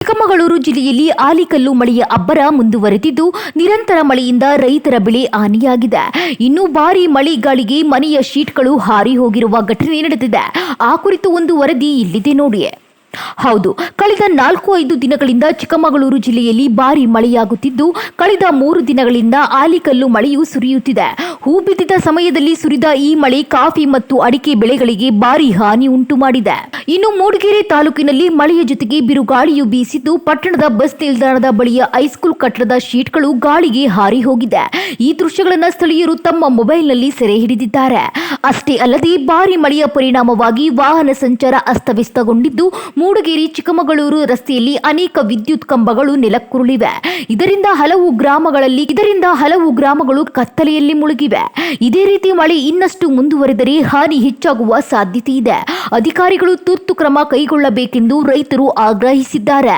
ಚಿಕ್ಕಮಗಳೂರು ಜಿಲ್ಲೆಯಲ್ಲಿ ಆಲಿಕಲ್ಲು ಮಳೆಯ ಅಬ್ಬರ ಮುಂದುವರೆದಿದ್ದು ನಿರಂತರ ಮಳೆಯಿಂದ ರೈತರ ಬೆಳೆ ಹಾನಿಯಾಗಿದೆ. ಇನ್ನು ಭಾರೀ ಮಳೆ ಗಾಳಿಗೆ ಮನೆಯ ಶೀಟ್ಗಳು ಹಾರಿ ಹೋಗಿರುವ ಘಟನೆ ನಡೆದಿದೆ. ಆ ಕುರಿತು ಒಂದು ವರದಿ ಇಲ್ಲಿದೆ ನೋಡಿ. ಹೌದು, ಕಳೆದ 4-5 ದಿನಗಳಿಂದ ಚಿಕ್ಕಮಗಳೂರು ಜಿಲ್ಲೆಯಲ್ಲಿ ಭಾರೀ ಮಳೆಯಾಗುತ್ತಿದ್ದು ಕಳೆದ 3 ದಿನಗಳಿಂದ ಆಲಿಕಲ್ಲು ಮಳೆಯು ಸುರಿಯುತ್ತಿದೆ. ಹೂ ಬಿದ್ದಿದ್ದ ಸಮಯದಲ್ಲಿ ಸುರಿದ ಈ ಮಳೆ ಕಾಫಿ ಮತ್ತು ಅಡಿಕೆ ಬೆಳೆಗಳಿಗೆ ಭಾರೀ ಹಾನಿ ಉಂಟು ಮಾಡಿದೆ. ಇನ್ನು ಮೂಡಿಗೆರೆ ತಾಲೂಕಿನಲ್ಲಿ ಮಳೆಯ ಜೊತೆಗೆ ಬಿರುಗಾಳಿಯು ಬೀಸಿದ್ದು ಪಟ್ಟಣದ ಬಸ್ ನಿಲ್ದಾಣದ ಬಳಿಯ ಹೈಸ್ಕೂಲ್ ಕಟ್ಟಡದ ಶೀಟ್ಗಳು ಗಾಳಿಗೆ ಹಾರಿ ಹೋಗಿದೆ. ಈ ದೃಶ್ಯಗಳನ್ನು ಸ್ಥಳೀಯರು ತಮ್ಮ ಮೊಬೈಲ್ನಲ್ಲಿ ಸೆರೆ ಹಿಡಿದಿದ್ದಾರೆ. ಅಷ್ಟೇ ಅಲ್ಲದೆ ಭಾರೀ ಮಳೆಯ ಪರಿಣಾಮವಾಗಿ ವಾಹನ ಸಂಚಾರ ಅಸ್ತವ್ಯಸ್ತಗೊಂಡಿದ್ದು ಮೂಡಿಗೆರೆ ಚಿಕ್ಕಮಗಳೂರು ರಸ್ತೆಯಲ್ಲಿ ಅನೇಕ ವಿದ್ಯುತ್ ಕಂಬಗಳು ನೆಲಕ್ಕುರುಳಿವೆ. ಇದರಿಂದ ಹಲವು ಗ್ರಾಮಗಳು ಕತ್ತಲೆಯಲ್ಲಿ ಮುಳುಗಿವೆ. ಇದೇ ರೀತಿ ಮಳೆ ಇನ್ನಷ್ಟು ಮುಂದುವರೆದರೆ ಹಾನಿ ಹೆಚ್ಚಾಗುವ ಸಾಧ್ಯತೆ ಇದೆ. ಅಧಿಕಾರಿಗಳು ತುರ್ತು ಕ್ರಮ ಕೈಗೊಳ್ಳಬೇಕೆಂದು ರೈತರು ಆಗ್ರಹಿಸಿದ್ದಾರೆ.